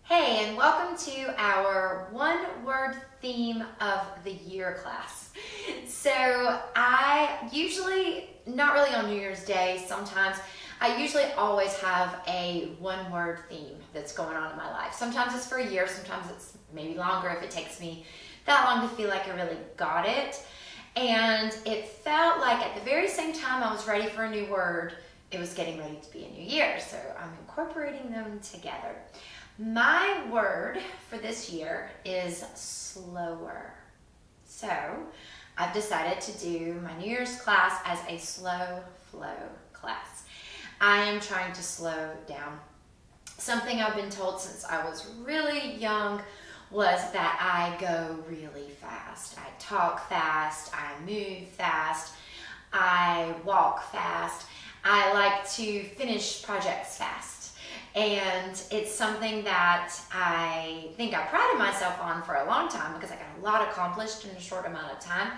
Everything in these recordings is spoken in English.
Hey, and welcome to our one-word theme of the year class. So I usually, not really on New Year's Day, sometimes, I usually always have a one-word theme that's going on in my life. Sometimes it's for a year, sometimes it's maybe longer if it takes me that long to feel like I really got it. And it felt like at the very same time I was ready for a new word, it was getting ready to be a new year. So I'm incorporating them together. My word for this year is slower. So I've decided to do my New Year's class as a slow flow class. I am trying to slow down. Something I've been told since I was really young was that I go really fast. I talk fast, I move fast, I walk fast. I like to finish projects fast. And it's something that I think I prided myself on for a long time because I got a lot accomplished in a short amount of time.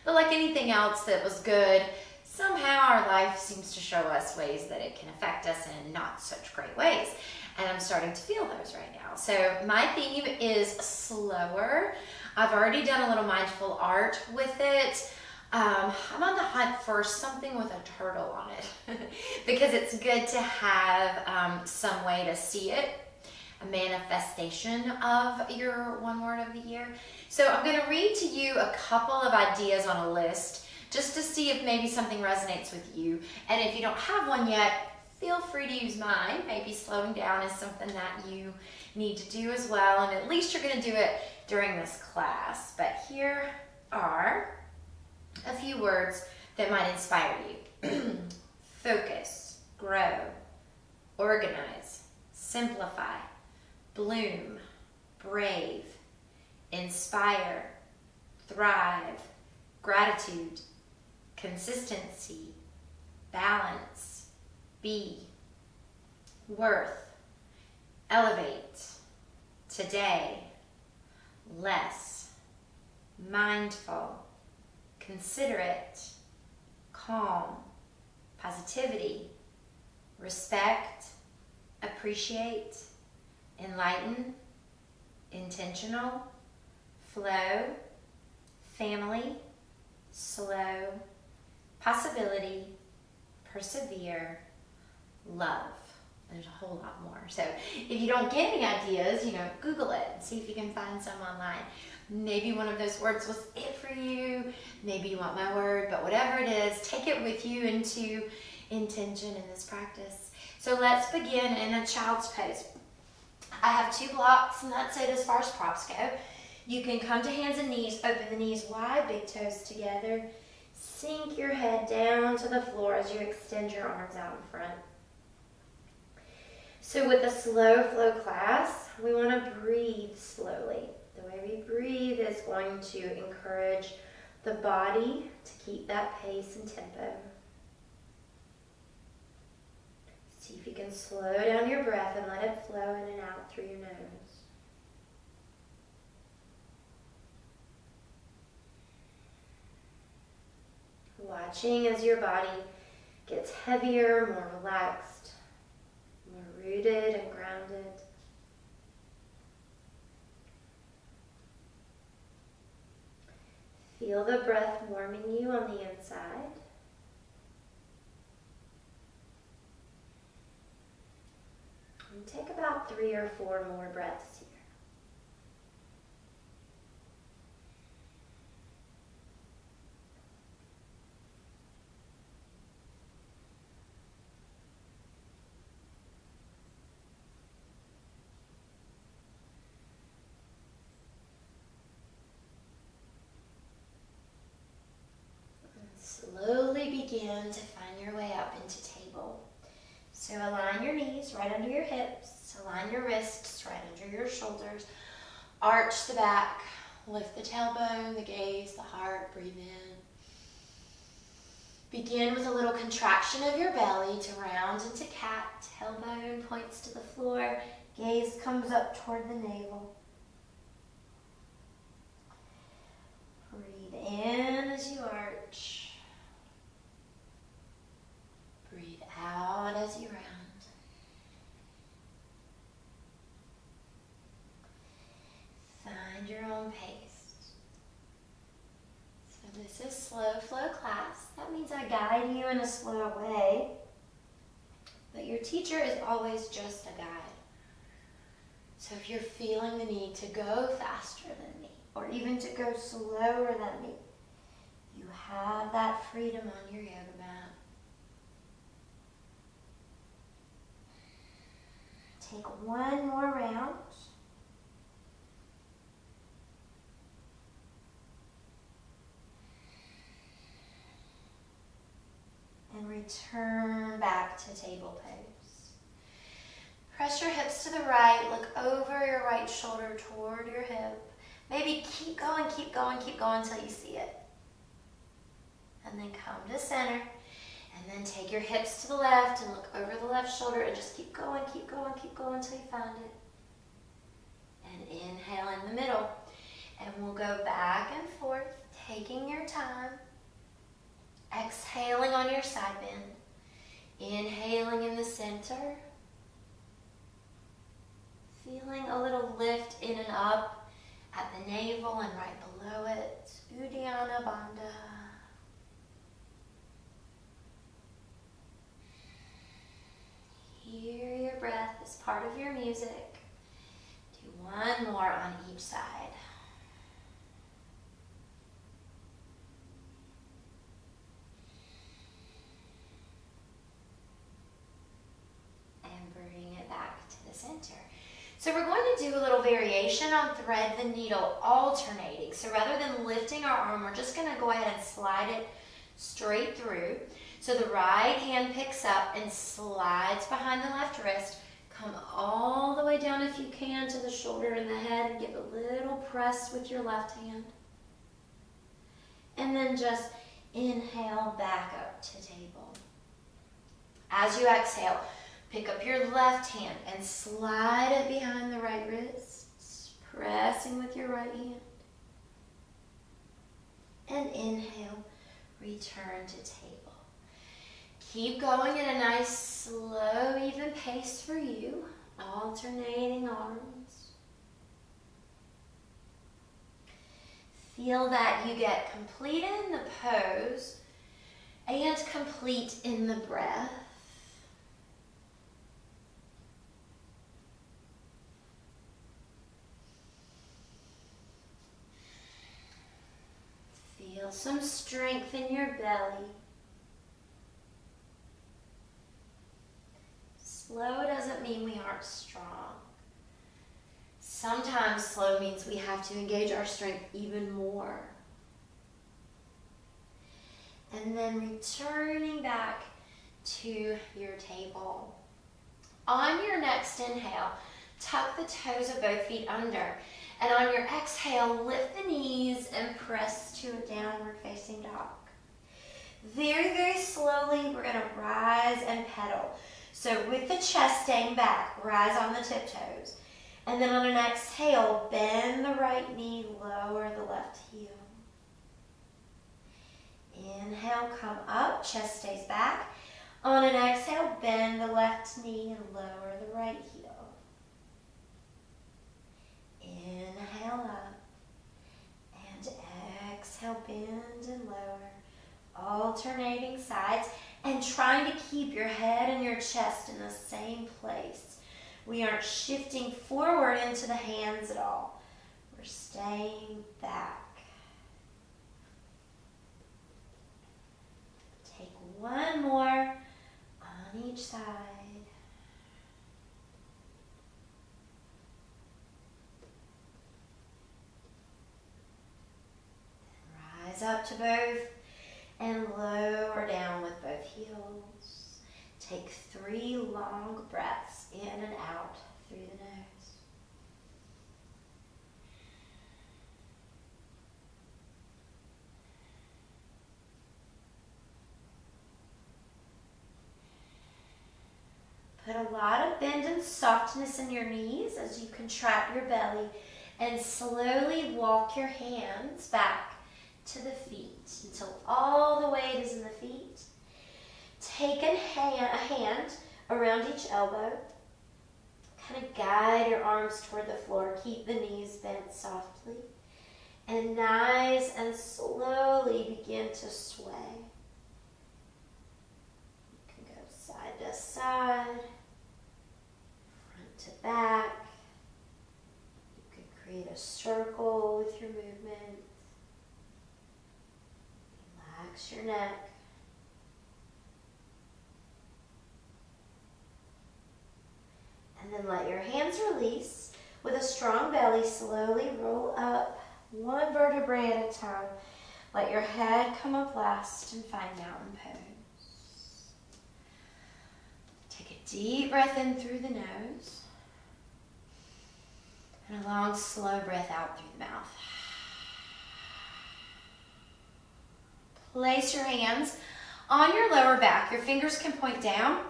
But like anything else that was good, somehow our life seems to show us ways that it can affect us in not such great ways. And I'm starting to feel those right now. So my theme is slower. I've already done a little mindful art with it. I'm on the hunt for something with a turtle on it because it's good to have some way to see it, a manifestation of your one word of the year. So I'm going to read to you a couple of ideas on a list just to see if maybe something resonates with you. And if you don't have one yet, feel free to use mine. Maybe slowing down is something that you need to do as well. And at least you're going to do it during this class. But here are a few words that might inspire you. Focus, grow, organize, simplify, bloom, brave, inspire, thrive, gratitude, consistency, balance, be, worth, elevate, today, less, mindful, considerate, calm, positivity, respect, appreciate, enlighten, intentional, flow, family, slow, possibility, persevere, love. There's a whole lot more. So if you don't get any ideas, Google it and see if you can find some online. Maybe one of those words was it for you. Maybe you want my word, but whatever it is, take it with you into intention in this practice. So let's begin in a child's pose. I have 2 blocks and that's it as far as props go. You can come to hands and knees, open the knees wide, big toes together. Sink your head down to the floor as you extend your arms out in front. So with a slow flow class, we want to breathe slowly. The way we breathe is going to encourage the body to keep that pace and tempo. See if you can slow down your breath and let it flow in and out through your nose. Watching as your body gets heavier, more relaxed, more rooted and grounded. Feel the breath warming you on the inside. And take about 3 or 4 more breaths here. Slowly begin to find your way up into table. So align your knees right under your hips, align your wrists right under your shoulders, arch the back, lift the tailbone, the gaze, the heart, breathe in. Begin with a little contraction of your belly to round into cat, tailbone points to the floor, gaze comes up toward the navel. Breathe in as you arch. Breathe out as you round. own pace. So this is slow flow class. That means I guide you in a slow way. But your teacher is always just a guide. So if you're feeling the need to go faster than me, or even to go slower than me, you have that freedom on your yoga mat. Take one more round. And return back to table pose. Press your hips to the right, look over your right shoulder toward your hip. Maybe keep going, keep going, keep going until you see it. And then come to center. And then take your hips to the left and look over the left shoulder and just keep going, keep going, keep going until you find it. And inhale in the middle. And we'll go back and forth, taking your time. Exhaling on your side bend. Inhaling in the center. Feeling a little lift in and up at the navel and right below it. Uddiyana Bandha. Hear your breath as part of your music. Do one more on each side. And bring it back to the center. So we're going to do a little variation on thread the needle, alternating. So rather than lifting our arm, we're just going to go ahead and slide it straight through. So the right hand picks up and slides behind the left wrist. Come all the way down if you can to the shoulder and the head and give a little press with your left hand. And then just inhale back up to table. As you exhale, pick up your left hand and slide it behind the right wrist, pressing with your right hand. And inhale, return to table. Keep going at a nice, slow, even pace for you, alternating arms. Feel that you get complete in the pose and complete in the breath. Feel some strength in your belly. Slow doesn't mean we aren't strong. Sometimes slow means we have to engage our strength even more. And then returning back to your table. On your next inhale, tuck the toes of both feet under. And on your exhale, lift the knees and press to a downward facing dog. Very, very slowly, we're going to rise and pedal. So with the chest staying back, rise on the tiptoes. And then on an exhale, bend the right knee, lower the left heel. Inhale, come up, chest stays back. On an exhale, bend the left knee and lower the right heel. Inhale up. And exhale, bend and lower. Alternating sides. And trying to keep your head and your chest in the same place. We aren't shifting forward into the hands at all. We're staying back. Take one more on each side. Rise up to both. And lower down with both heels. Take 3 long breaths in and out through the nose. Put a lot of bend and softness in your knees as you contract your belly and slowly walk your hands back to the feet until all the weight is in the feet. Take a hand around each elbow. Kind of guide your arms toward the floor. Keep the knees bent softly. And nice and slowly begin to sway. You can go side to side, front to back. You can create a circle with your movement. Relax your neck. And then let your hands release. With a strong belly, slowly roll up one vertebrae at a time. Let your head come up last and find mountain pose. Take a deep breath in through the nose. And a long, slow breath out through the mouth. Place your hands on your lower back. Your fingers can point down,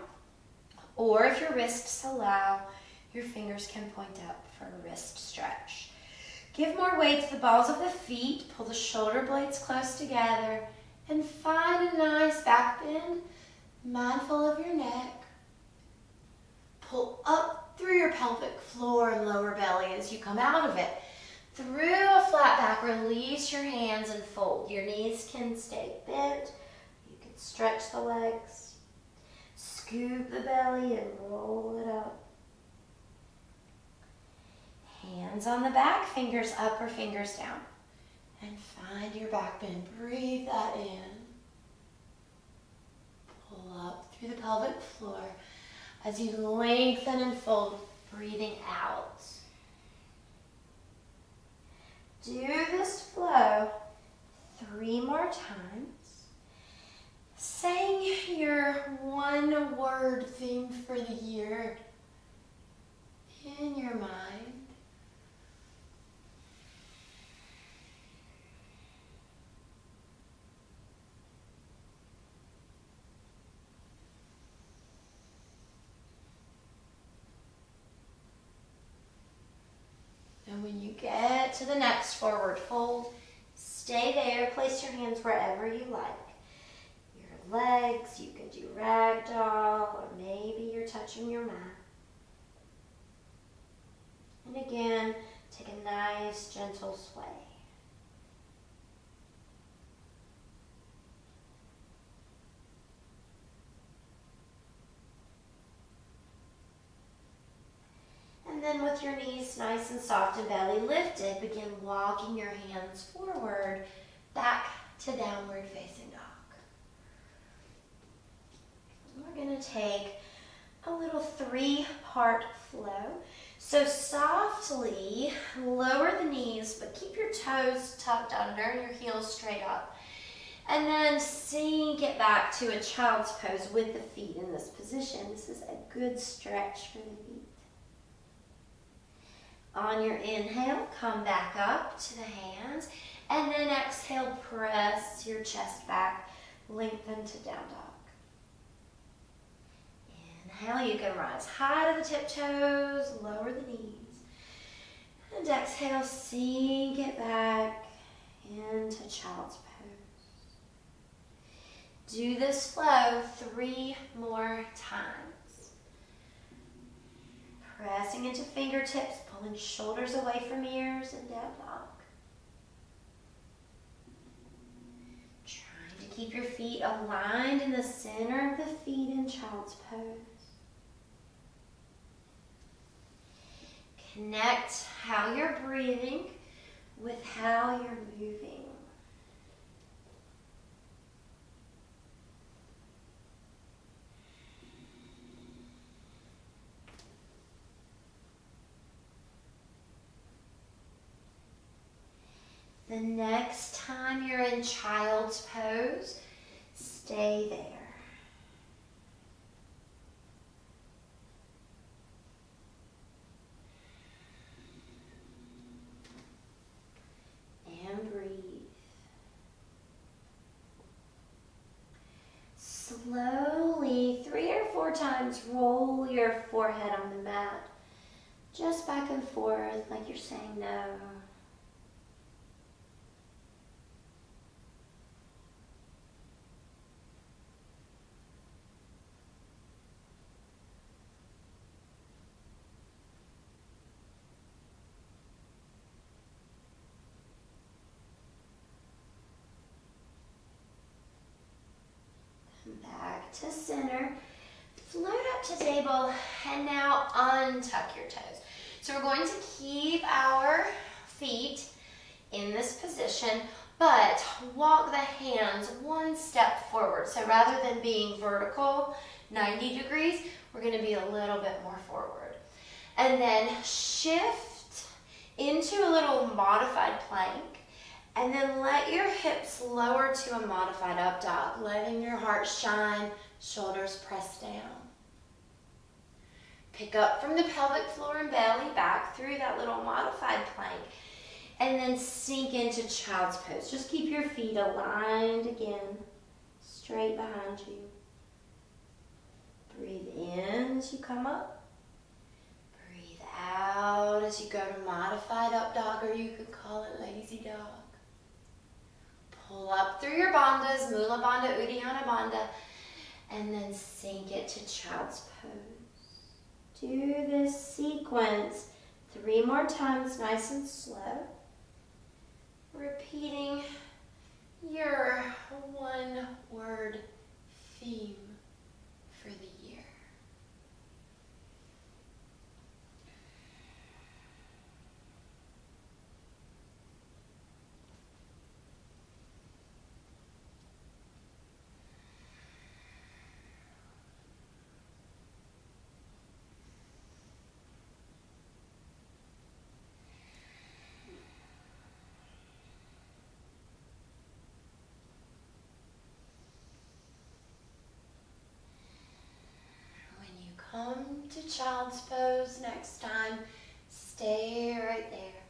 or if your wrists allow, your fingers can point up for a wrist stretch. Give more weight to the balls of the feet. Pull the shoulder blades close together and find a nice back bend, mindful of your neck. Pull up through your pelvic floor and lower belly as you come out of it. Through a flat back, release your hands and fold. Your knees can stay bent. You can stretch the legs. Scoop the belly and roll it up. Hands on the back, fingers up or fingers down. And find your back bend. Breathe that in. Pull up through the pelvic floor as you lengthen and fold, breathing out. Do this flow 3 more times, saying your one-word theme for the year in your mind. And when you get to the next forward fold, stay there. Place your hands wherever you like. Your legs, you can do ragdoll, or maybe you're touching your mat. And again, take a nice, gentle sway. And then with your knees nice and soft and belly lifted, begin walking your hands forward, back to downward facing dog. We're going to take a little 3-part flow. So softly lower the knees, but keep your toes tucked under and your heels straight up. And then sink it back to a child's pose with the feet in this position. This is a good stretch for the feet. On your inhale, come back up to the hands, and then exhale, press your chest back, lengthen to down dog. Inhale, you can rise high to the tiptoes, lower the knees. And exhale, sink it back into child's pose. Do this flow 3 more times. Pressing into fingertips, pulling shoulders away from ears and down dog. Trying to keep your feet aligned in the center of the feet in child's pose. Connect how you're breathing with how you're moving. The next time you're in child's pose, stay there. And breathe. Slowly, 3 or 4 times, roll your forehead on the mat. Just back and forth like you're saying no. back to center. Float up to table, and now untuck your toes. So we're going to keep our feet in this position, but walk the hands one step forward. So rather than being vertical, 90 degrees, we're going to be a little bit more forward. And then shift into a little modified plank, and then let your hips lower to a modified up dog, letting your heart shine, shoulders press down. Pick up from the pelvic floor and belly, back through that little modified plank, and then sink into child's pose. Just keep your feet aligned again, straight behind you. Breathe in as you come up. Breathe out as you go to modified up dog, or you could call it lazy dog. Pull up through your bandhas, Mula Bandha, Uddiyana Bandha, and then sink it to child's pose. Do this sequence 3 more times, nice and slow. Repeating your one-word theme for the year. Come to child's pose next time. Stay right there.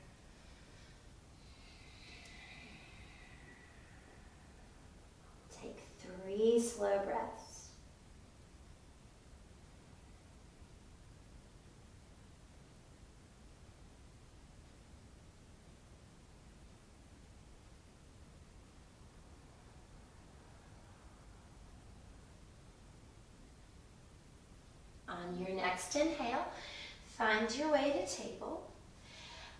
Take 3 slow breaths. On your next inhale, find your way to table.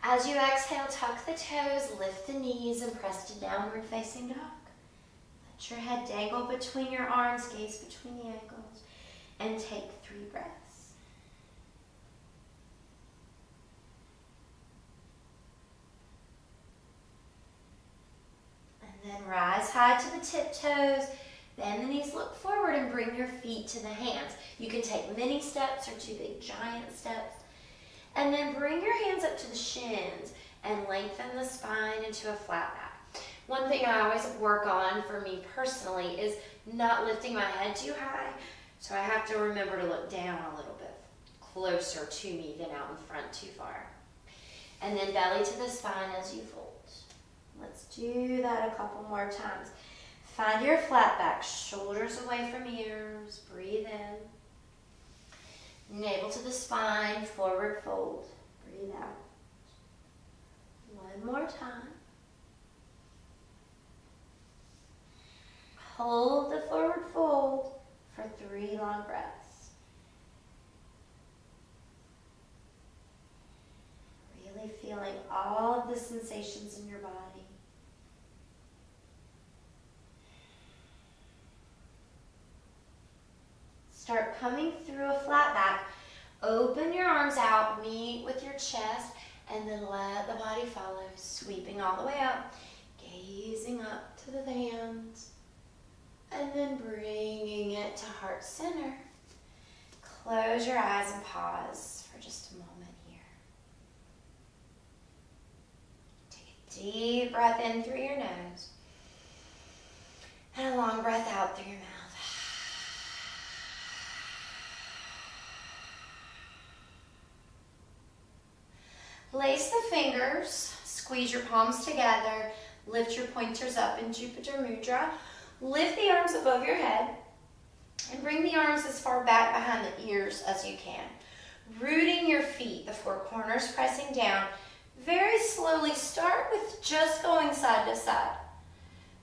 As you exhale, tuck the toes, lift the knees, and press to downward facing dog. Let your head dangle between your arms, gaze between the ankles, and take 3 breaths. And then rise high to the tiptoes. Bend the knees, look forward, and bring your feet to the hands. You can take mini steps or 2 big giant steps. And then bring your hands up to the shins and lengthen the spine into a flat back. One thing I always work on for me personally is not lifting my head too high. So I have to remember to look down a little bit closer to me than out in front too far. And then belly to the spine as you fold. Let's do that a couple more times. Find your flat back, shoulders away from ears, breathe in. Navel to the spine, forward fold, breathe out. One more time. Hold the forward fold for 3 long breaths. Really feeling all of the sensations in your body. Start coming through a flat back. Open your arms out, meet with your chest, and then let the body follow, sweeping all the way up, gazing up to the hands, and then bringing it to heart center. Close your eyes and pause for just a moment here. Take a deep breath in through your nose, and a long breath out through your mouth. Place the fingers, squeeze your palms together, lift your pointers up in Jupiter Mudra. Lift the arms above your head and bring the arms as far back behind the ears as you can. Rooting your feet, the 4 corners pressing down. Very slowly start with just going side to side.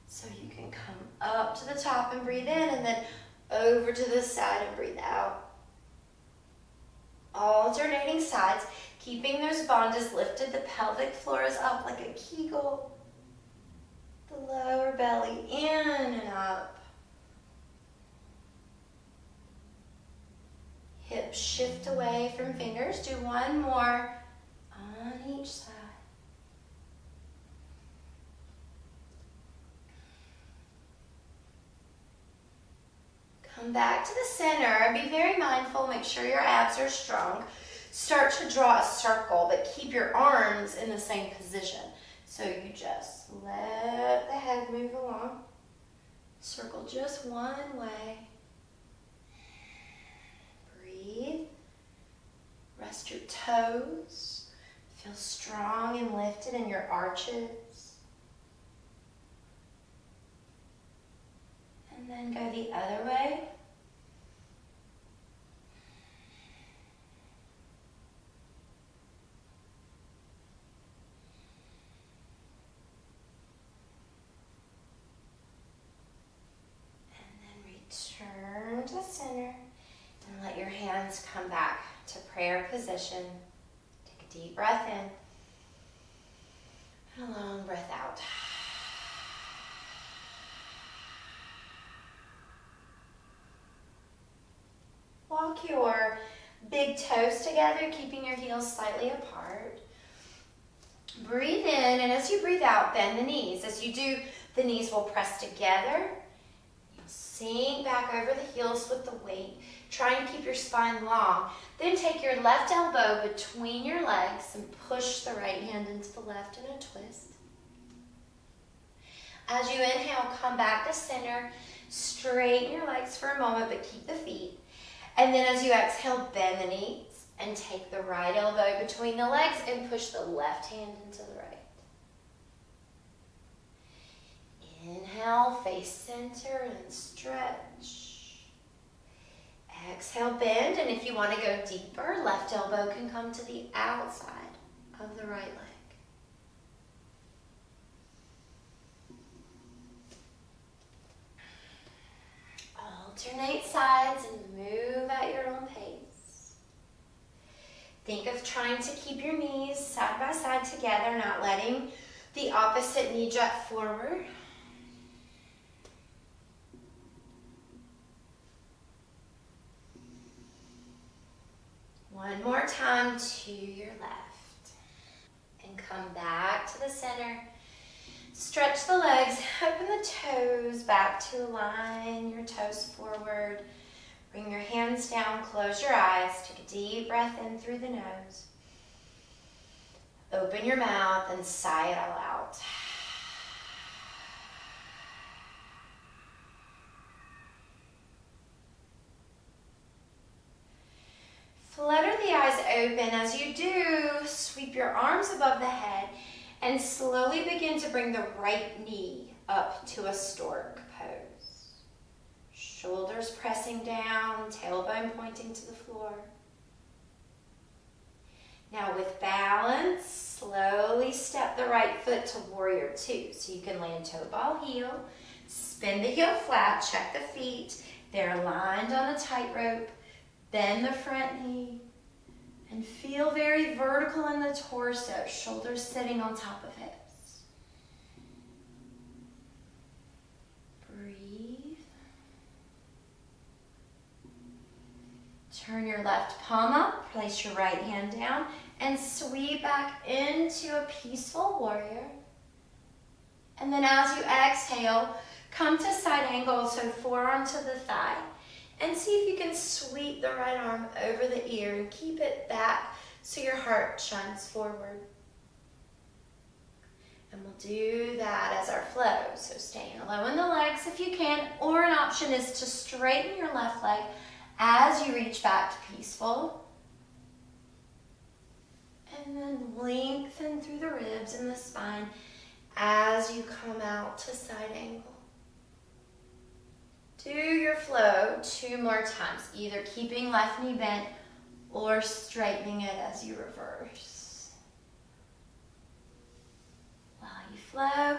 So you can come up to the top and breathe in, and then over to the side and breathe out. Alternating sides. Keeping those bandhas lifted, the pelvic floor is up like a kegel. The lower belly in and up. Hips shift away from fingers. Do one more on each side. Come back to the center. Be very mindful. Make sure your abs are strong. Start to draw a circle, but keep your arms in the same position. So you just let the head move along. Circle just one way. Breathe. Rest your toes. Feel strong and lifted in your arches. And then go the other way. Turn to the center and let your hands come back to prayer position. Take a deep breath in and a long breath out. Walk your big toes together, keeping your heels slightly apart. Breathe in, and as you breathe out, bend the knees. As you do, the knees will press together. Sink back over the heels with the weight, trying to keep your spine long. Then take your left elbow between your legs and push the right hand into the left in a twist. As you inhale, come back to center. Straighten your legs for a moment, but keep the feet. And then as you exhale, bend the knees and take the right elbow between the legs and push the left hand into the right. Inhale, face center and stretch. Exhale, bend, and if you want to go deeper, left elbow can come to the outside of the right leg. Alternate sides and move at your own pace. Think of trying to keep your knees side by side together, not letting the opposite knee jut forward. One more time to your left. And come back to the center. Stretch the legs, open the toes back to align your toes forward. Bring your hands down, close your eyes. Take a deep breath in through the nose. Open your mouth and sigh it all out. Flutter the eyes open. As you do, sweep your arms above the head and slowly begin to bring the right knee up to a stork pose. Shoulders pressing down, tailbone pointing to the floor. Now with balance, slowly step the right foot to warrior two. So you can land toe ball heel, spin the heel flat, check the feet. They're aligned on a tightrope. Bend the front knee and feel very vertical in the torso, shoulders sitting on top of hips. Breathe. Turn your left palm up, place your right hand down, and sweep back into a peaceful warrior. And then as you exhale, come to side angle, so forearm to the thigh. And see if you can sweep the right arm over the ear and keep it back so your heart shines forward. And we'll do that as our flow. So staying low in the legs if you can, or an option is to straighten your left leg as you reach back to peaceful. And then lengthen through the ribs and the spine as you come out to side angle. Do your flow 2 more times, either keeping left knee bent or straightening it as you reverse. While you flow,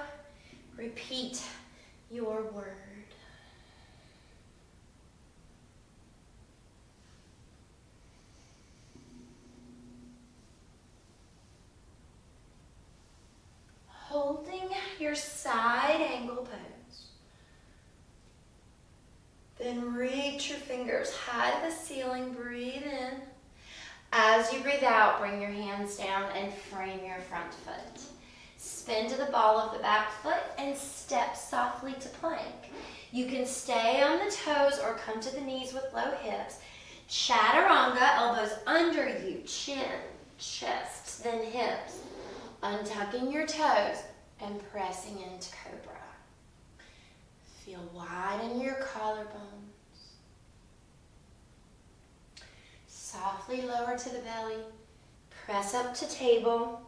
repeat your word. Holding your side angle pose. Then reach reach your fingers high to the ceiling. Breathe in. As you breathe out, bring your hands down and frame your front foot. Spin to the ball of the back foot and step softly to plank. You can stay on the toes or come to the knees with low hips. Chaturanga, elbows under you, chin, chest, then hips. Untucking your toes and pressing into cobra. Feel widen your collarbones. Softly lower to the belly. Press up to table.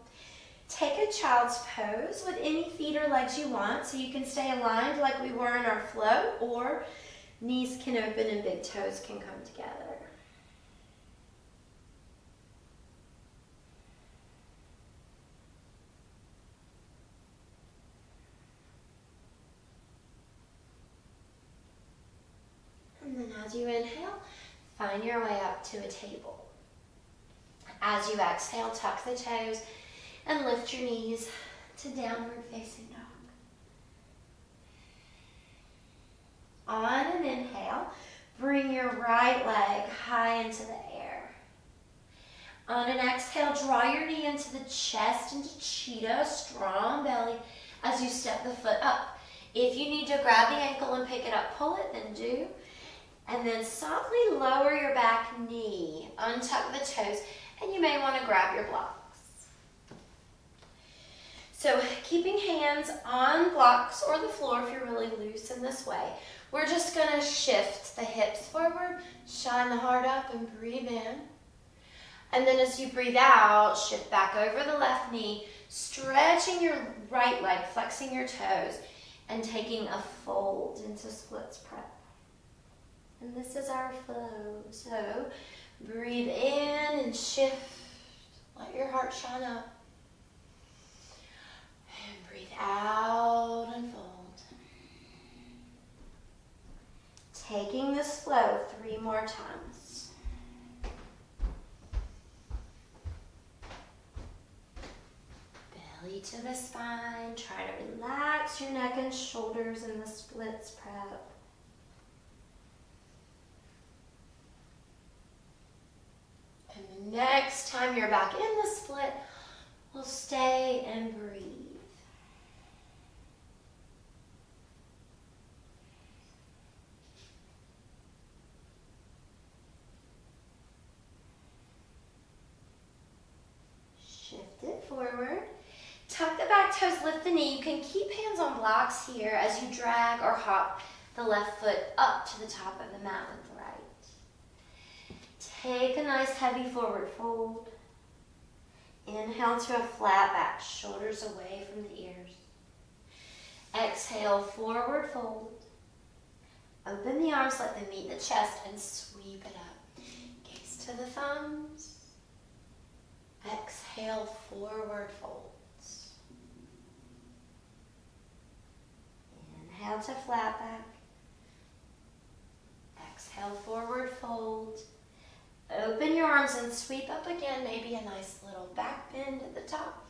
Take a child's pose with any feet or legs you want, so you can stay aligned like we were in our flow, or knees can open and big toes can come together. And then as you inhale, find your way up to a table. As you exhale, tuck the toes and lift your knees to downward facing dog. On an inhale, bring your right leg high into the air. On an exhale, draw your knee into the chest, into cheetah, strong belly as you step the foot up. If you need to grab the ankle and pick it up, pull it, then do. And then softly lower your back knee, untuck the toes, and you may want to grab your blocks. So keeping hands on blocks or the floor if you're really loose in this way. We're just going to shift the hips forward, shine the heart up, and breathe in. And then as you breathe out, shift back over the left knee, stretching your right leg, flexing your toes, and taking a fold into splits prep. And this is our flow. So breathe in and shift. Let your heart shine up. And breathe out and fold. Taking this flow 3 more times. Belly to the spine. Try to relax your neck and shoulders in the splits prep. And the next time you're back in the split, we'll stay and breathe. Shift it forward. Tuck the back toes, lift the knee. You can keep hands on blocks here as you drag or hop the left foot up to the top of the mat with the right. Take a nice heavy forward fold. Inhale to a flat back, shoulders away from the ears. Exhale, forward fold. Open the arms, let them meet the chest, and sweep it up. Gaze to the thumbs. Exhale, forward folds. Inhale to flat back. Exhale, forward fold. Open your arms and sweep up again, maybe a nice little back bend at the top.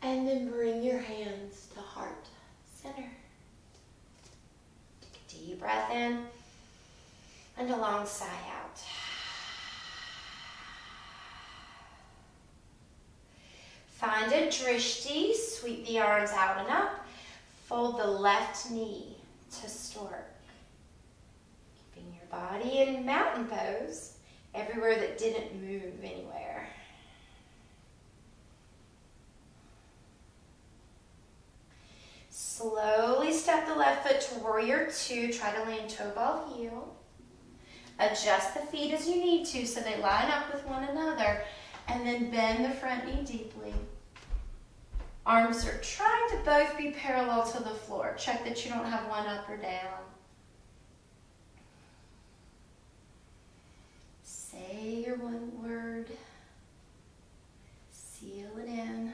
And then bring your hands to heart center. Take a deep breath in and a long sigh out. Find a drishti, sweep the arms out and up. Fold the left knee to stork. Keeping your body in mountain pose. Everywhere that didn't move anywhere. Slowly step the left foot to warrior 2. Try to land toe ball heel. Adjust the feet as you need to so they line up with one another. And then bend the front knee deeply. Arms are trying to both be parallel to the floor. Check that you don't have one up or down. Say your one word. Seal it in.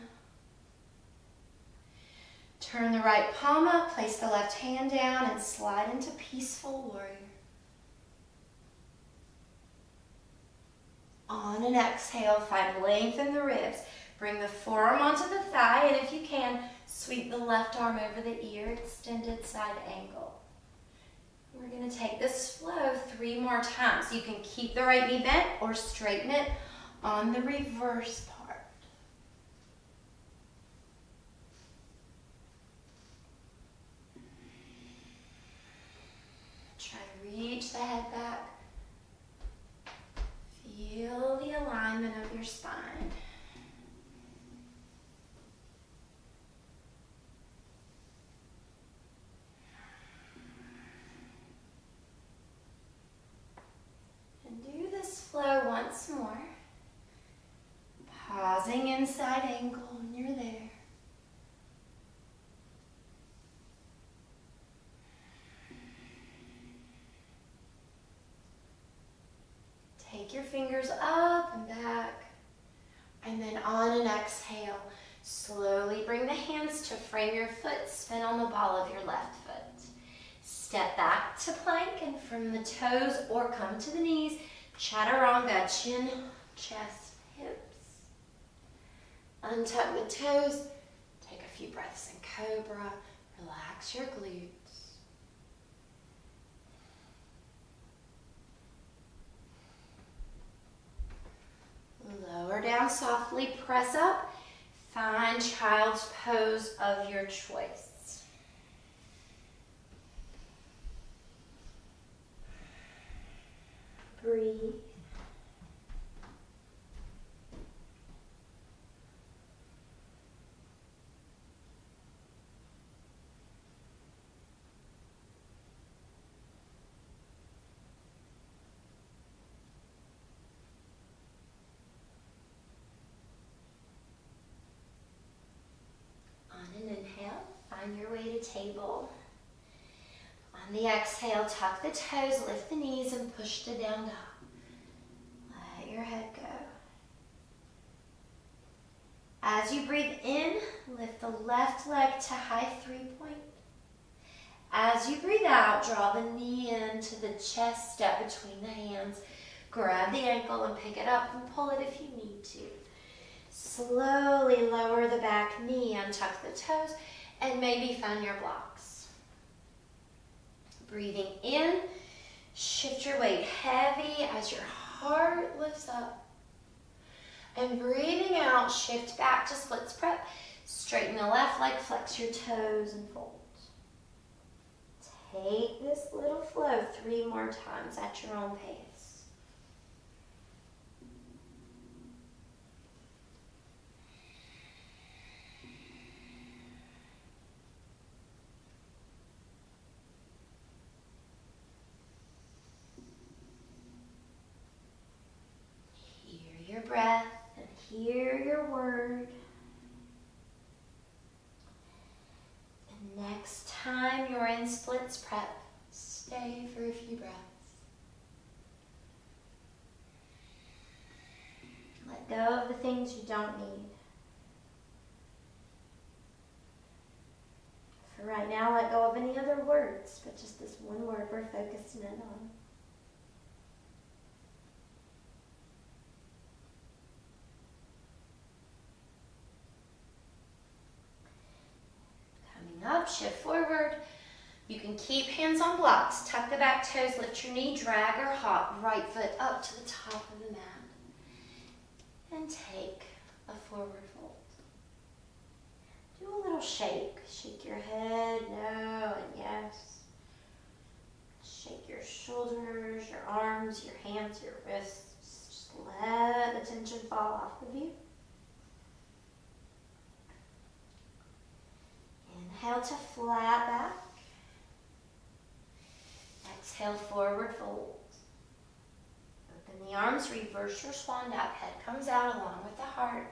Turn the right palm up, place the left hand down, and slide into peaceful warrior. On an exhale, find length in the ribs. Bring the forearm onto the thigh, and if you can, sweep the left arm over the ear, extended side angle. We're going to take this flow 3 more times. You can keep the right knee bent or straighten it on the reverse part. Try to reach the head back. Feel the alignment of your spine. And do this flow once more. Pausing inside angle when you're there. Take your fingers up and back, and then on an exhale, slowly bring the hands to frame your foot, spin on the ball of your left foot. Step back to plank, and from the toes or come to the knees, chaturanga, chin, chest, hips. Untuck the toes, take a few breaths in cobra, relax your glutes. Lower down softly, press up, find child's pose of your choice. Breathe. Inhale, find your way to table. On the exhale, tuck the toes, lift the knees, and push to down dog. Let your head go. As you breathe in, lift the left leg to high 3-point. As you breathe out, draw the knee into the chest, step between the hands. Grab the ankle and pick it up and pull it if you need to. Slowly lower the back knee, untuck the toes, and maybe find your blocks. Breathing in, shift your weight heavy as your heart lifts up. And breathing out, shift back to splits prep. Straighten the left leg, flex your toes, and fold. Take this little flow 3 more times at your own pace. Your breath and hear your word. And next time you're in splits prep, stay for a few breaths. Let go of the things you don't need. For right now, let go of any other words, but just this one word we're focusing in on. Up, shift forward. You can keep hands on blocks. Tuck the back toes, lift your knee, drag or hop right foot up to the top of the mat. And take a forward fold. Do a little shake. Shake your head, no and yes. Shake your shoulders, your arms, your hands, your wrists. Just let the tension fall off of you. Inhale to flat back. Exhale, forward fold. Open the arms, reverse your swan dive. Head comes out along with the heart.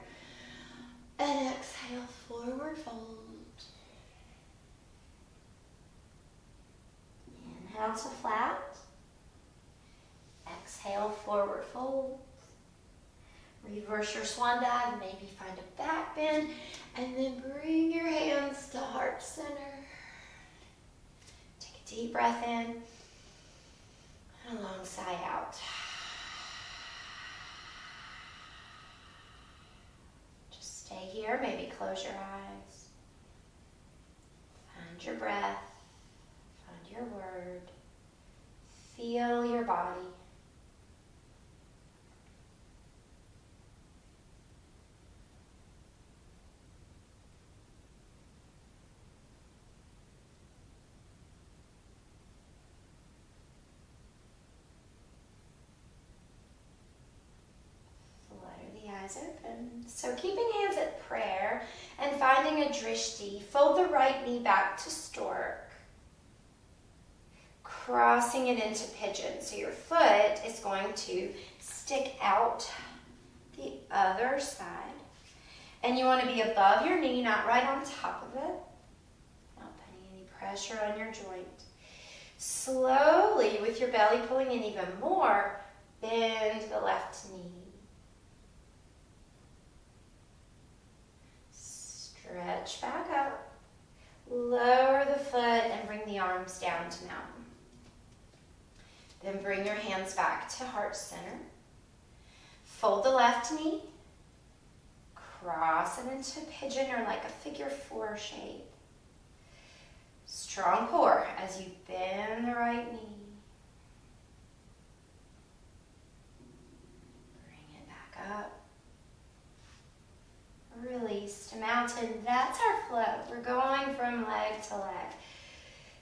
And exhale, forward fold. Inhale to flat. Exhale, forward fold. Reverse your swan dive, maybe find a back bend, and then bring your hands to heart center. Take a deep breath in, and a long sigh out. Just stay here, maybe close your eyes. Find your breath, find your word. Feel your body. Eyes open. So keeping hands at prayer and finding a drishti, fold the right knee back to stork, crossing it into pigeon. So your foot is going to stick out the other side. And you want to be above your knee, not right on top of it. Not putting any pressure on your joint. Slowly, with your belly pulling in even more, bend the left knee. Stretch back up, lower the foot and bring the arms down to mountain. Then bring your hands back to heart center. Fold the left knee, cross it into pigeon or like a figure 4 shape. Strong core as you bend the right knee. Bring it back up. Release to mountain. That's our flow. We're going from leg to leg.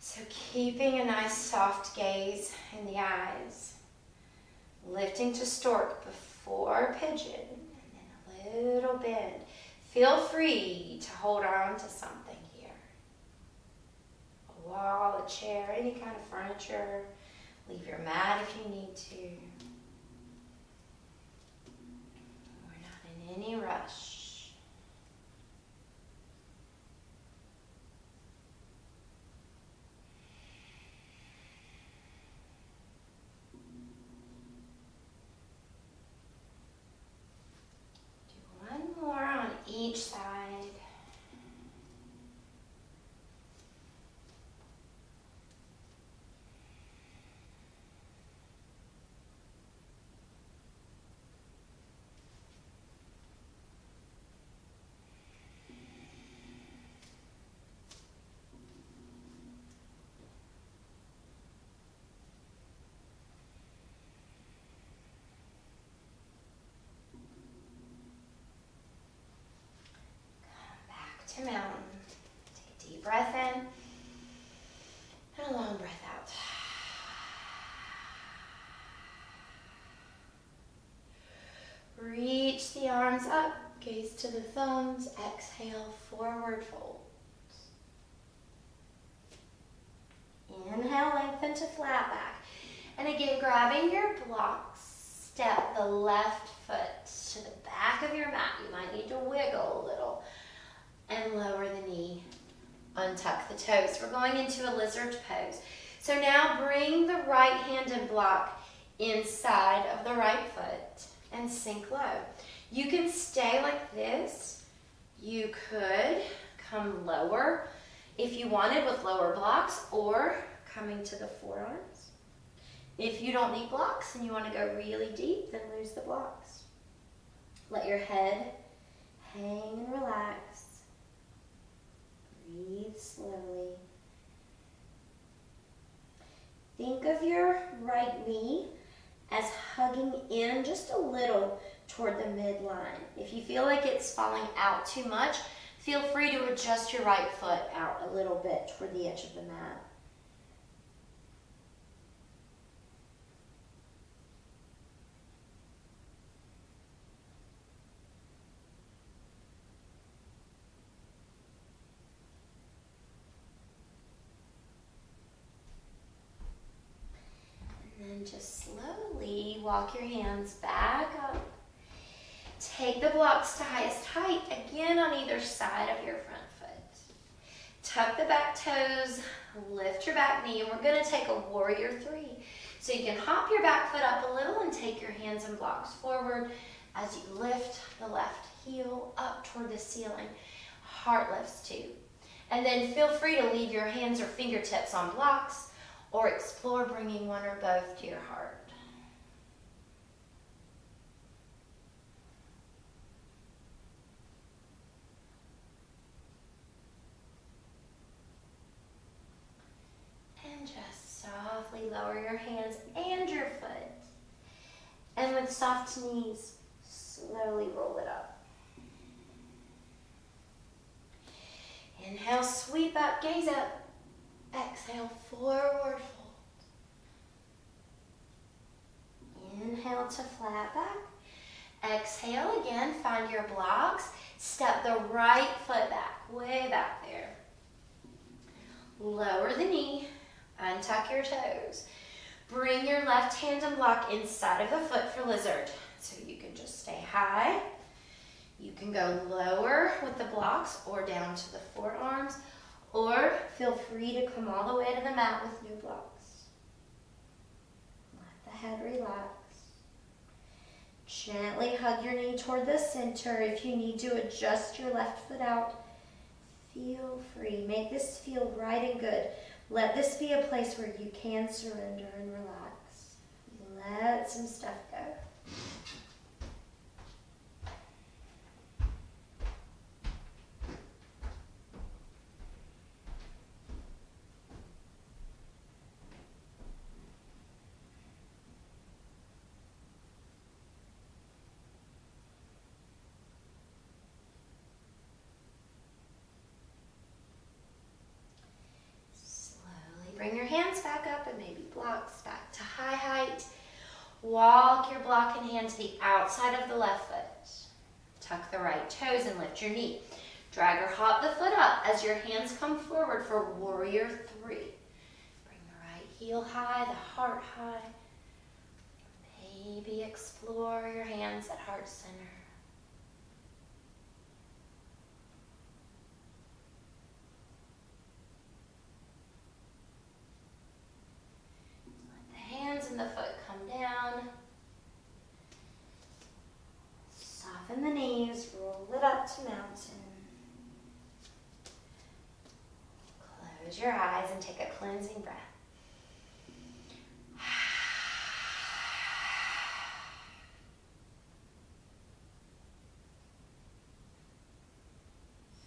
So keeping a nice soft gaze in the eyes. Lifting to stork before pigeon. And then a little bend. Feel free to hold on to something here. A wall, a chair, any kind of furniture. Leave your mat if you need to. We're not in any rush. Each side. To mountain. Take a deep breath in and a long breath out. Reach the arms up, gaze to the thumbs, exhale, forward fold. Inhale, lengthen to flat back. And again, grabbing your blocks, step the left foot to the back of your mat. You might need to wiggle a little. And lower the knee, untuck the toes. We're going into a lizard pose. So now bring the right hand and block inside of the right foot and sink low. You can stay like this. You could come lower if you wanted with lower blocks or coming to the forearms. If you don't need blocks and you want to go really deep, then lose the blocks. Let your head hang and relax. Breathe slowly. Think of your right knee as hugging in just a little toward the midline. If you feel like it's falling out too much, feel free to adjust your right foot out a little bit toward the edge of the mat. And just slowly walk your hands back up. Take the blocks to highest height, again on either side of your front foot. Tuck the back toes, lift your back knee, and we're going to take a warrior 3. So you can hop your back foot up a little and take your hands and blocks forward as you lift the left heel up toward the ceiling. Heart lifts too. And then feel free to leave your hands or fingertips on blocks, or explore bringing one or both to your heart. And just softly lower your your hands and your foot. And with soft knees, slowly roll it up. Inhale, sweep up, gaze up. Exhale, forward fold. Inhale to flat back. Exhale again, find your blocks. Step the right foot back, way back there. Lower the knee, untuck your toes. Bring your left hand and block inside of the foot for lizard. So you can just stay high. You can go lower with the blocks or down to the forearms, or feel free to come all the way to the mat with no blocks. Let the head relax. Gently hug your knee toward the center. If you need to adjust your left foot out, feel free. Make this feel right and good. Let this be a place where you can surrender and relax. Let some stuff go. Bring your hands back up and maybe blocks back to high height. Walk your block and hand to the outside of the left foot. Tuck the right toes and lift your knee. Drag or hop the foot up as your hands come forward for warrior 3. Bring the right heel high, the heart high. Maybe explore your hands at heart center. Hands and the foot come down. Soften the knees, roll it up to mountain. Close your eyes and take a cleansing breath.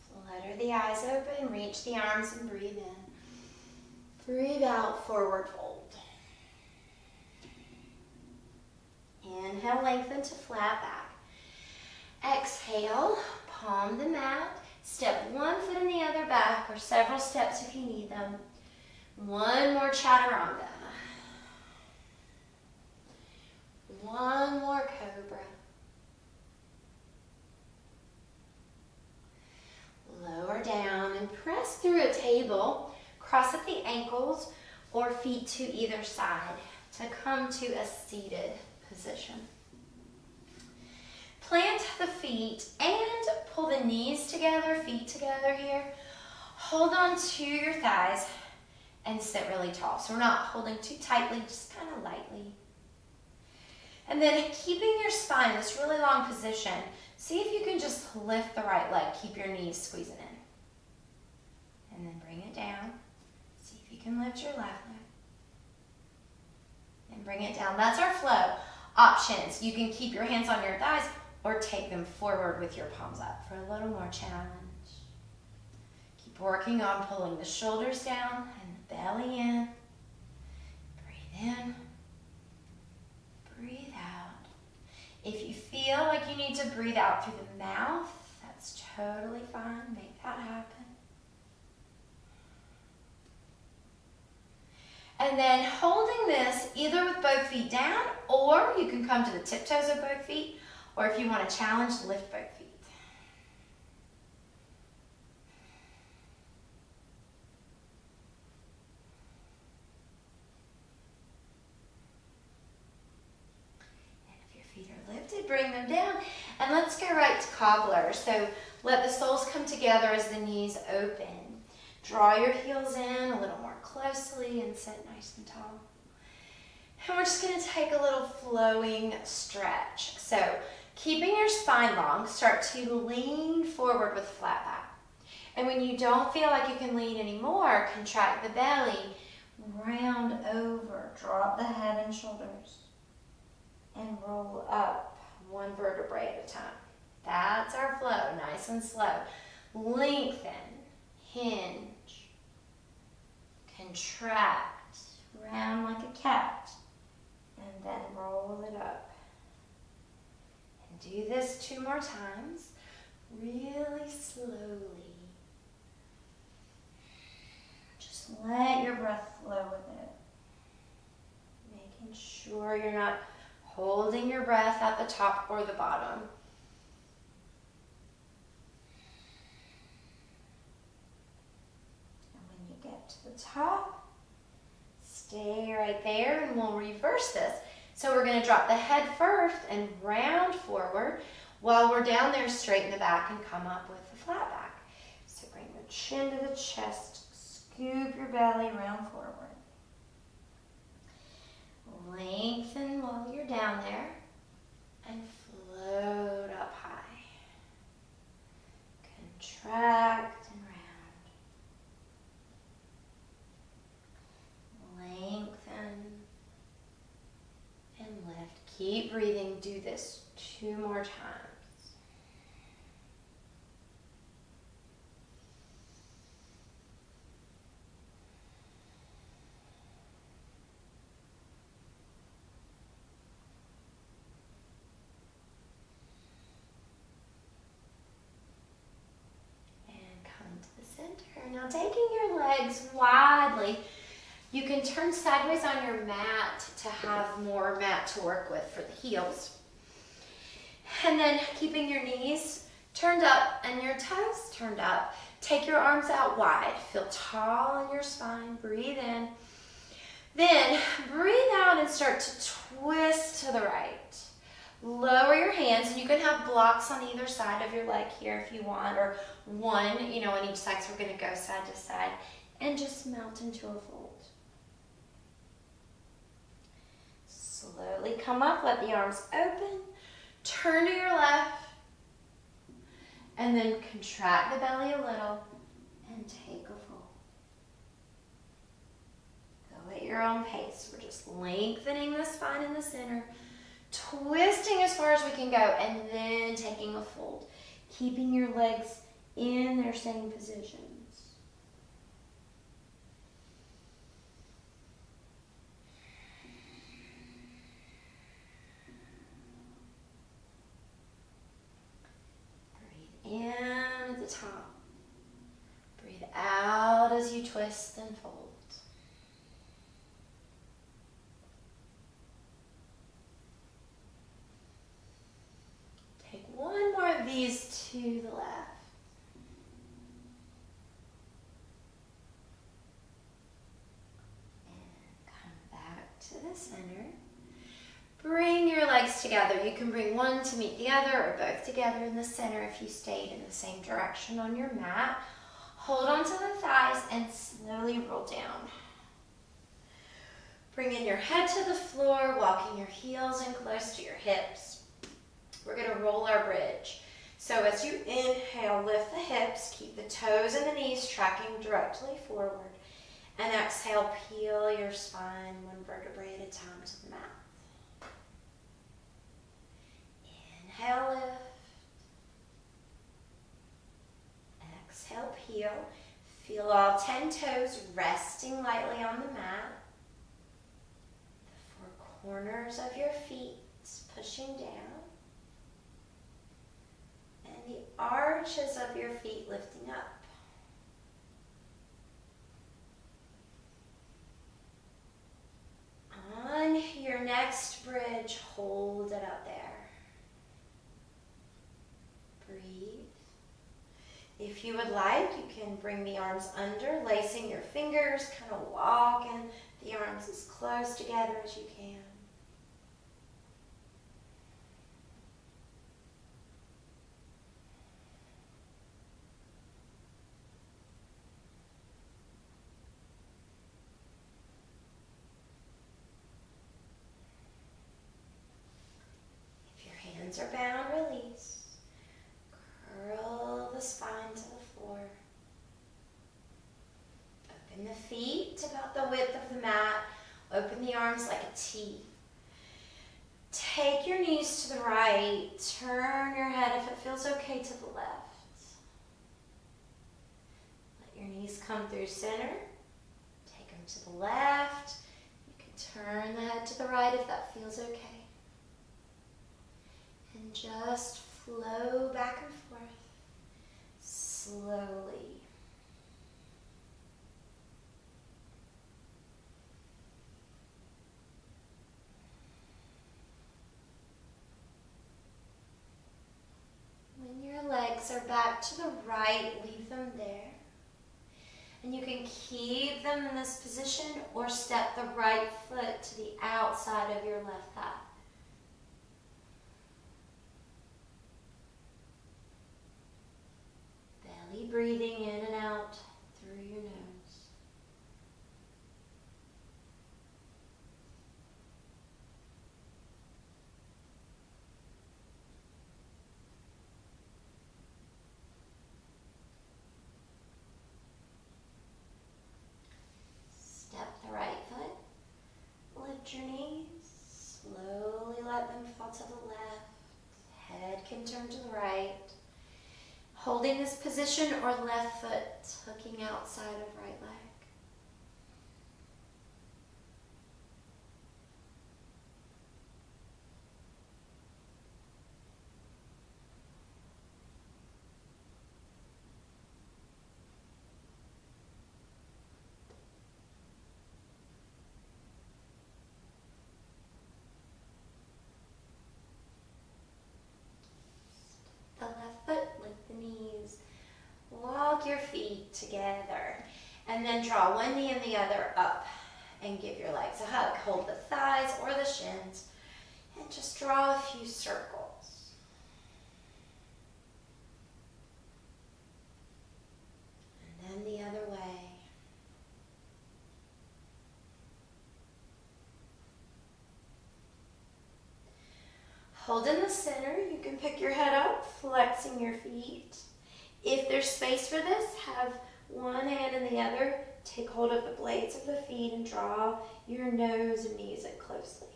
Flutter the eyes open, reach the arms and breathe in. Breathe out, forward fold. Inhale, lengthen to flat back. Exhale, palm the mat. Step one foot and the other back, or several steps if you need them. One more chaturanga. One more cobra. Lower down and press through a table. Cross at the ankles or feet to either side to come to a seated position. Plant the feet and pull the knees together, feet together here. Hold on to your thighs and sit really tall. So we're not holding too tightly, just kind of lightly. And then keeping your spine in this really long position, see if you can just lift the right leg. Keep your knees squeezing in. And then bring it down. See if you can lift your left leg. And bring it down. That's our flow. Options. You can keep your hands on your thighs or take them forward with your palms up for a little more challenge. Keep working on pulling the shoulders down and the belly in. Breathe in. Breathe out. If you feel like you need to breathe out through the mouth, that's totally fine. Make that happen. And then holding this either with both feet down, or you can come to the tiptoes of both feet, or if you want to challenge, lift both feet. And if your feet are lifted, bring them down. And let's go right to cobbler. So let the soles come together as the knees open. Draw your heels in a little more closely and sit nice and tall. And we're just going to take a little flowing stretch. So keeping your spine long, start to lean forward with flat back. And when you don't feel like you can lean anymore, contract the belly, round over, drop the head and shoulders, and roll up one vertebrae at a time. That's our flow, nice and slow. Lengthen, hinge, contract, round like a cat, and then roll it up. And do this 2 more times, really slowly. Just let your breath flow with it. Making sure you're not Holding your breath at the top or the bottom. And when you get to the top, Stay right there and we'll reverse this. So we're going to drop the head first and round forward while we're down there, straighten the back and come up with the flat back. So bring the chin to the chest, scoop your belly round forward. lengthen while you're down there, and float up high. Contract and round. Lengthen and lift. Keep breathing. Do this 2 more times. Now taking your legs widely, you can turn sideways on your mat to have more mat to work with for the heels. And then keeping your knees turned up and your toes turned up. Take your arms out wide. Feel tall in your spine. Breathe in. Then breathe out and start to twist to the right. Lower your hands, and you can have blocks on either side of your leg here if you want, or one, on each side, so we're going to go side to side, and just melt into a fold. Slowly come up, let the arms open, turn to your left, and then contract the belly a little, and take a fold. Go at your own pace. We're just lengthening the spine in the center, twisting as far as we can go, and then taking a fold, keeping your legs in their same positions. Breathe in at the top. Breathe out as you twist and fold. One more of these to the left. And come back to the center. Bring your legs together. You can bring one to meet the other or both together in the center if you stayed in the same direction on your mat. Hold onto the thighs and slowly roll down. Bringing your head to the floor, walking your heels in close to your hips. We're going to roll our bridge. So as you inhale, lift the hips, keep the toes and the knees tracking directly forward. And exhale, peel your spine 1 vertebrae at a time to the mat. Inhale, lift. Exhale, peel. Feel all 10 toes resting lightly on the mat. The 4 corners of your feet pushing down. The arches of your feet lifting up. On your next bridge, hold it out there. Breathe. If you would like, you can bring the arms under, lacing your fingers, kind of walking the arms as close together as you can. Hands are bound, release. Curl the spine to the floor. Open the feet about the width of the mat. Open the arms like a T. Take your knees to the right. Turn your head if it feels okay to the left. Let your knees come through center. Take them to the left. Turn the head to the right if that feels okay. And just flow back and forth slowly. When your legs are back to the right, leave them there. And you can keep them in this position or step the right foot to the outside of your left thigh. Belly breathing in and out through your nose. Step the right foot. Lift your knees. Slowly let them fall to the left. Head can turn to the right. Holding this position or left foot hooking outside of right leg. The left foot, lift the knees. Walk your feet together. And then draw one knee and the other up. And give your legs a hug. Hold the thighs or the shins. And just draw a few circles. And then the other way. Hold in the center. You can pick your head up, flexing your feet. If there's space for this, have one hand in the other. Take hold of the blades of the feet and draw your nose and knees in closely.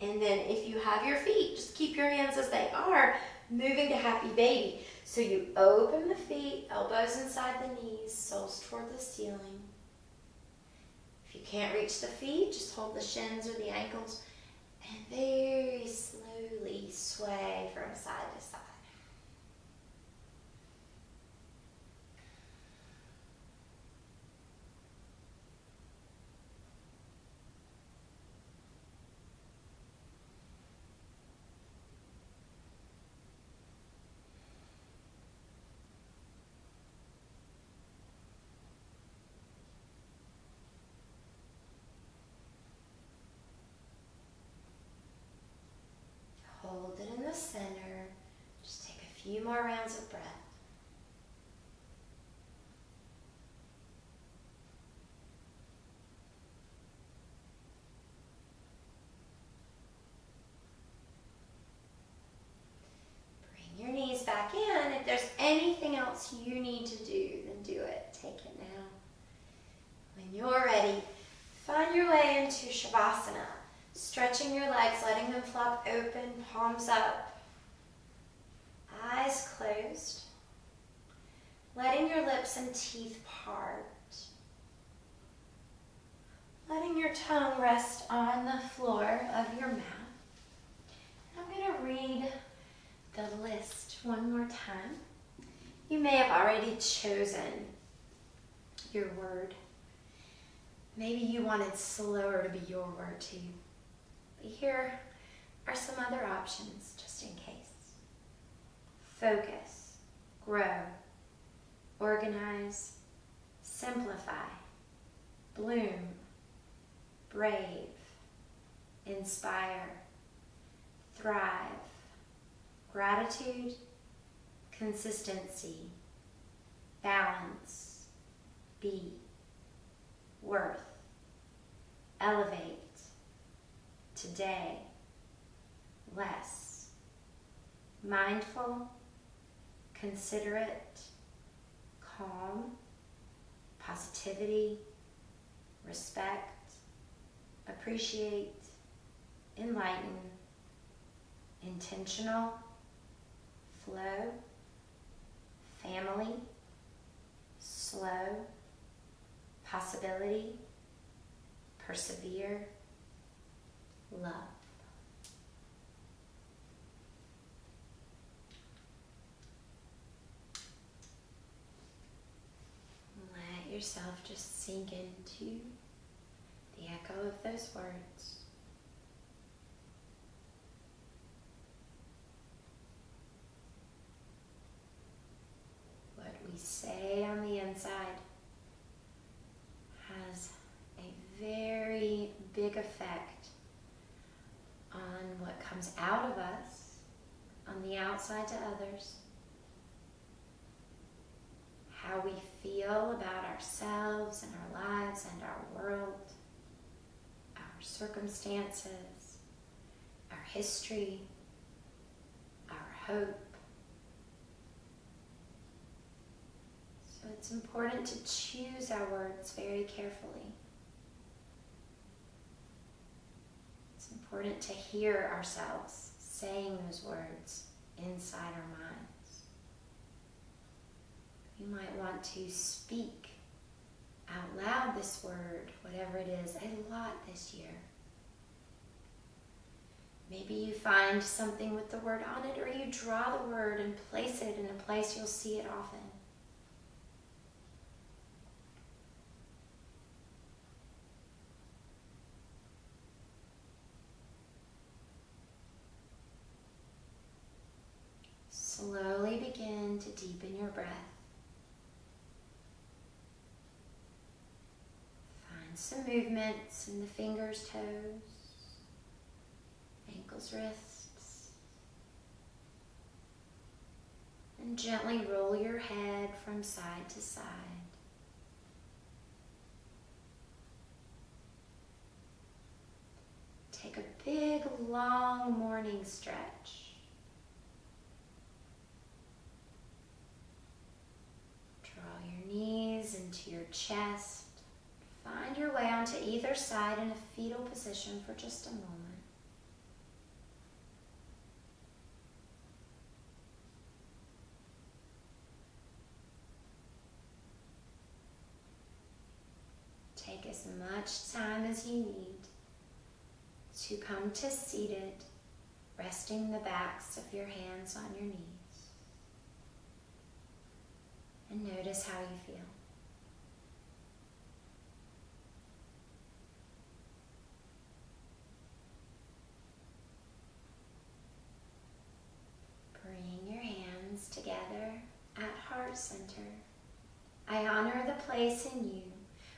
And then if you have your feet, just keep your hands as they are, moving to happy baby. So you open the feet, elbows inside the knees, soles toward the ceiling. If you can't reach the feet, just hold the shins or the ankles and very slowly sway from side to side. Hold it in the center. Just take a few more rounds of breath. Bring your knees back in. If there's anything else you need to do, then do it. Take it now. When you're ready, find your way into Shavasana. Stretching your legs, letting them flop open, palms up, eyes closed, letting your lips and teeth part, letting your tongue rest on the floor of your mouth. I'm going to read the list one more time. You may have already chosen your word. Maybe you wanted slower to be your word too. Here are some other options, just in case. Focus, grow, organize, simplify, bloom, brave, inspire, thrive, gratitude, consistency, balance, be, worth, elevate, today, less, mindful, considerate, calm, positivity, respect, appreciate, enlighten, intentional, flow, family, slow, possibility, persevere, love. Let yourself just sink into the echo of those words. What we say on the inside has a very big effect on what comes out of us on the outside to others. How we feel about ourselves and our lives and our world, our circumstances, our history, our hope. So it's important to choose our words very carefully. It's important to hear ourselves saying those words inside our minds. You might want to speak out loud this word, whatever it is, a lot this year. Maybe you find something with the word on it, or you draw the word and place it in a place you'll see it often. Slowly begin to deepen your breath. Find some movements in the fingers, toes, ankles, wrists. And gently roll your head from side to side. Take a big, long morning stretch. Knees into your chest. Find your way onto either side in a fetal position for just a moment. Take as much time as you need to come to seated, resting the backs of your hands on your knees. And notice how you feel. Bring your hands together at heart center. I honor the place in you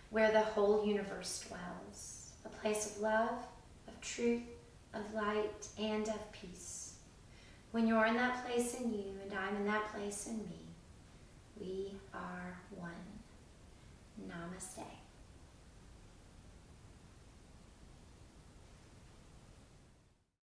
where the whole universe dwells, a place of love, of truth, of light, and of peace. When you're in that place in you and I'm in that place in me, we are one. Namaste.